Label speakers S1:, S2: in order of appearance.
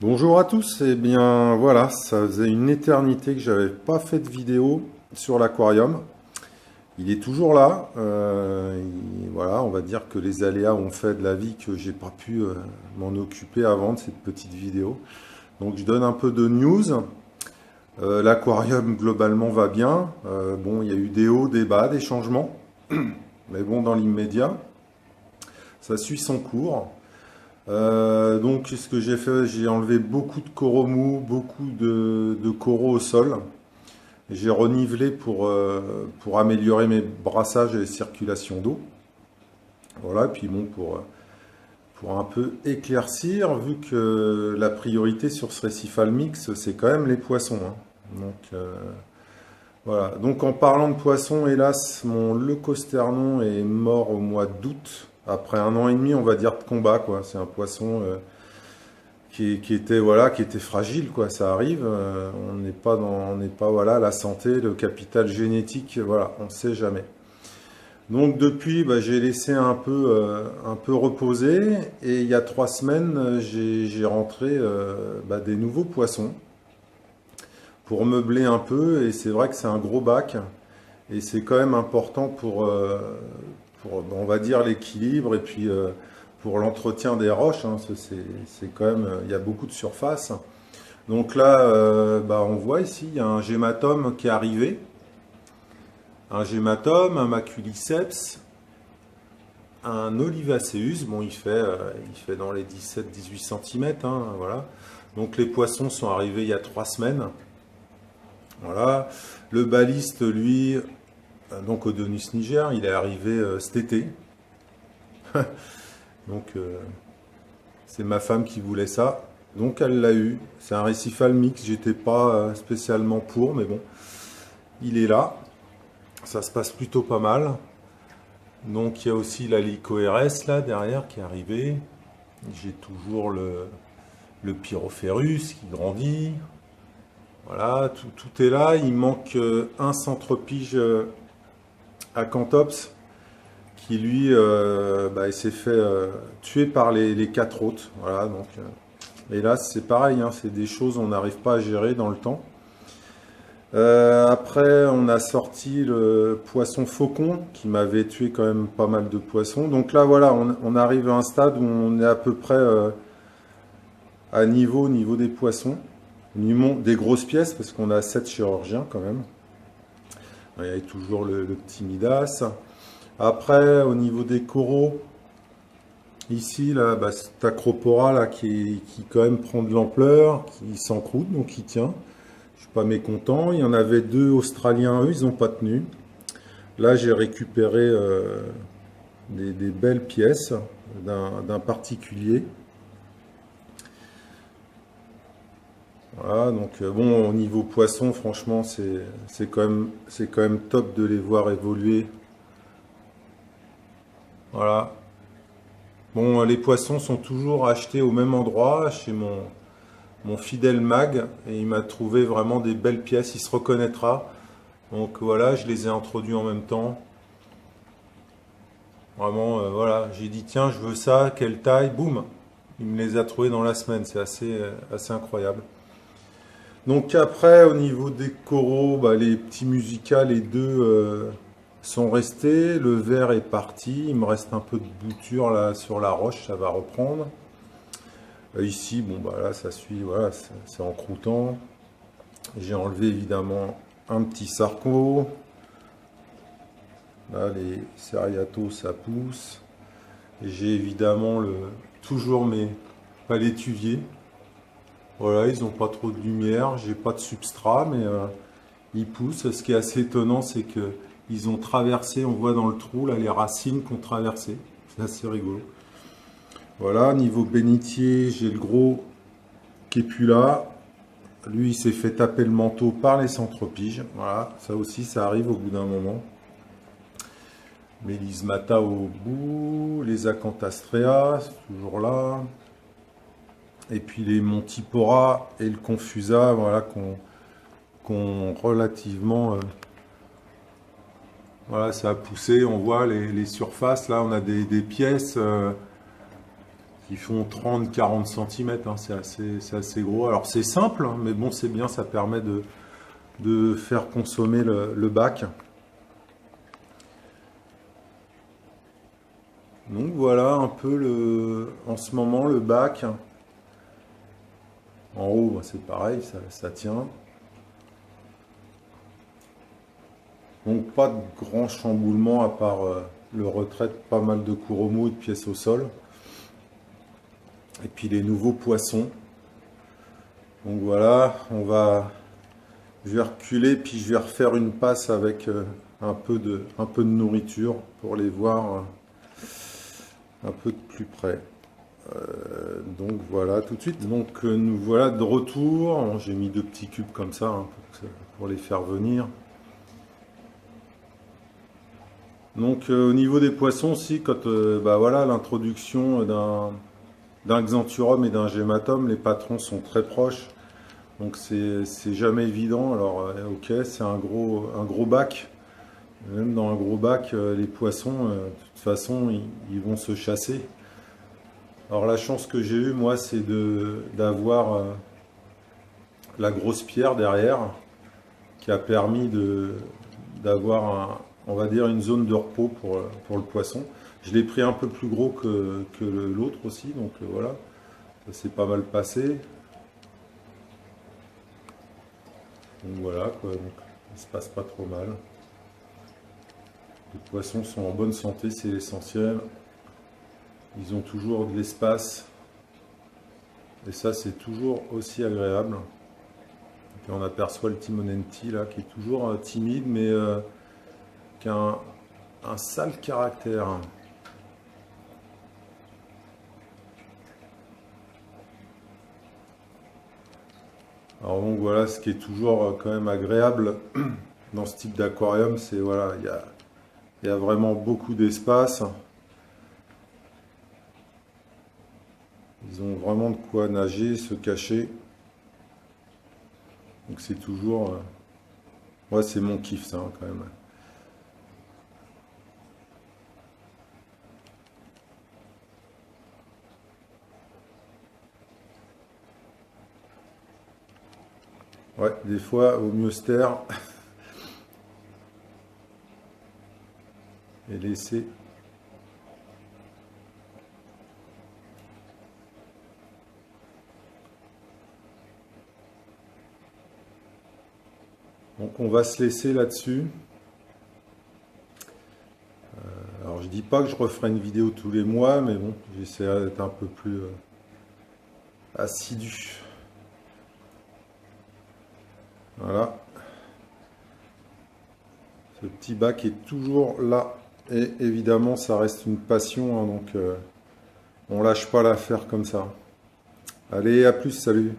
S1: Bonjour à tous, et bien voilà, ça faisait une éternité que j'avais pas fait de vidéo sur l'aquarium. Il est toujours là, voilà, on va dire que les aléas ont fait de la vie que j'ai pas pu m'en occuper avant de cette petite vidéo. Donc je donne un peu de news. L'aquarium globalement va bien. Bon, il y a eu des hauts, des bas, des changements, mais bon, dans l'immédiat, ça suit son cours. Donc, qu'est-ce que j'ai fait? J'ai enlevé beaucoup de coraux mous, beaucoup de coraux au sol. J'ai renivelé pour améliorer mes brassages et les circulations d'eau. Voilà, et puis bon, pour un peu éclaircir, vu que la priorité sur ce récifal mix, c'est quand même les poissons, hein. Voilà. Donc, en parlant de poissons, hélas, mon leucosternon est mort au mois d'août, après 1 an et demi, on va dire, de combat, quoi. C'est un poisson qui était voilà, qui était fragile, quoi. Ça arrive. On n'est pas voilà, la santé, le capital génétique, voilà, on ne sait jamais. Donc depuis, bah, j'ai laissé un peu reposer et il y a 3 semaines, j'ai rentré bah, des nouveaux poissons pour meubler un peu et c'est vrai que c'est un gros bac et c'est quand même important pour on va dire l'équilibre et puis pour l'entretien des roches, hein, c'est quand même, il y a beaucoup de surface. Donc là, bah, on voit ici, il y a un gématome qui est arrivé. Un gématome, un maculiceps, un olivaceus. Bon, il fait dans les 17-18 cm, hein, voilà. Donc les poissons sont arrivés il y a 3 semaines. Voilà. Le baliste, lui, donc Odonus niger, il est arrivé cet été. Donc c'est ma femme qui voulait ça. Donc elle l'a eu. C'est un récifal mix. J'étais pas spécialement pour, mais bon, il est là. Ça se passe plutôt pas mal. Donc il y a aussi la Lycoeres là derrière qui est arrivée. J'ai toujours le Pyrophérus qui grandit. Voilà, tout est là. Il manque un centropige Acanthops qui lui bah, il s'est fait tuer par les quatre autres. Voilà, donc, et là c'est pareil, hein, c'est des choses on n'arrive pas à gérer dans le temps. Après, on a sorti le poisson faucon qui m'avait tué quand même pas mal de poissons. Donc là, voilà, on arrive à un stade où on est à peu près à au niveau des poissons. Des grosses pièces parce qu'on a 7 chirurgiens quand même. Il y a toujours le petit Midas. Après, au niveau des coraux, ici, là, bah, cet acropora là, qui quand même prend de l'ampleur, qui s'encroute, donc il tient. Je suis pas mécontent. Il y en avait deux Australiens, eux, ils n'ont pas tenu. Là, j'ai récupéré des belles pièces d'un particulier. Voilà, donc bon, au niveau poisson, franchement, c'est quand même top de les voir évoluer. Voilà. Bon, les poissons sont toujours achetés au même endroit, chez mon fidèle mag, et il m'a trouvé vraiment des belles pièces, il se reconnaîtra. Donc voilà, je les ai introduits en même temps. Vraiment, voilà, j'ai dit tiens, je veux ça, quelle taille, boum, il me les a trouvés dans la semaine, c'est assez incroyable. Donc après, au niveau des coraux, bah, les petits musicas, les deux sont restés, le vert est parti, il me reste un peu de bouture là sur la roche, ça va reprendre. Ici, bon bah là ça suit, voilà, c'est en croûtant. J'ai enlevé évidemment un petit sarco. Là, les Seriato, ça pousse. J'ai évidemment toujours mes palétuviers. Voilà, ils n'ont pas trop de lumière, j'ai pas de substrat, mais ils poussent. Ce qui est assez étonnant, c'est que ils ont traversé, on voit dans le trou, là, les racines qu'on traversé. C'est assez rigolo. Voilà, niveau bénitier, j'ai le gros qui est plus là. Lui, il s'est fait taper le manteau par les centropiges. Voilà, ça aussi, ça arrive au bout d'un moment. Mélismata au bout, les Acanthastrea, c'est toujours là. Et puis les Montipora et le Confusa, voilà, qu'on relativement... voilà, ça a poussé, on voit les surfaces, là on a des pièces, qui font 30-40 cm, hein, c'est assez gros. Alors c'est simple, hein, mais bon, c'est bien, ça permet de faire consommer le bac. Donc voilà un peu en ce moment le bac. En haut, bah, c'est pareil, ça tient. Donc pas de grand chamboulement à part le retrait de pas mal de courroux et de pièces au sol. Et puis les nouveaux poissons. Donc voilà, je vais reculer puis je vais refaire une passe avec un peu de nourriture pour les voir un peu de plus près. Donc voilà tout de suite. Donc nous voilà de retour. J'ai mis 2 petits cubes comme ça hein, pour les faire venir. Donc au niveau des poissons aussi, quand bah voilà l'introduction d'un xanthurum et d'un gématum, les patrons sont très proches. Donc c'est jamais évident. Alors ok, c'est un gros bac. Même dans un gros bac, les poissons, de toute façon, ils vont se chasser. Alors la chance que j'ai eue, moi, c'est d'avoir la grosse pierre derrière, qui a permis d'avoir, on va dire, une zone de repos pour le poisson. Je l'ai pris un peu plus gros que l'autre aussi, donc voilà, ça s'est pas mal passé. Donc voilà, quoi, donc, il se passe pas trop mal. Les poissons sont en bonne santé, c'est l'essentiel. Ils ont toujours de l'espace. Et ça, c'est toujours aussi agréable. Et puis on aperçoit le Timonenti là, qui est toujours timide, mais qui a un sale caractère. Alors donc voilà, ce qui est toujours quand même agréable dans ce type d'aquarium, c'est voilà, il y a vraiment beaucoup d'espace. Ils ont vraiment de quoi nager, se cacher. Donc c'est toujours... ouais, c'est mon kiff ça hein, quand même. Ouais, des fois, au mieux se taire et laisser. Donc on va se laisser là-dessus. Alors je dis pas que je referai une vidéo tous les mois, mais bon, j'essaierai d'être un peu plus assidu. Voilà. Ce petit bac est toujours là. Et évidemment, ça reste une passion, hein, donc on lâche pas l'affaire comme ça. Allez, à plus, salut!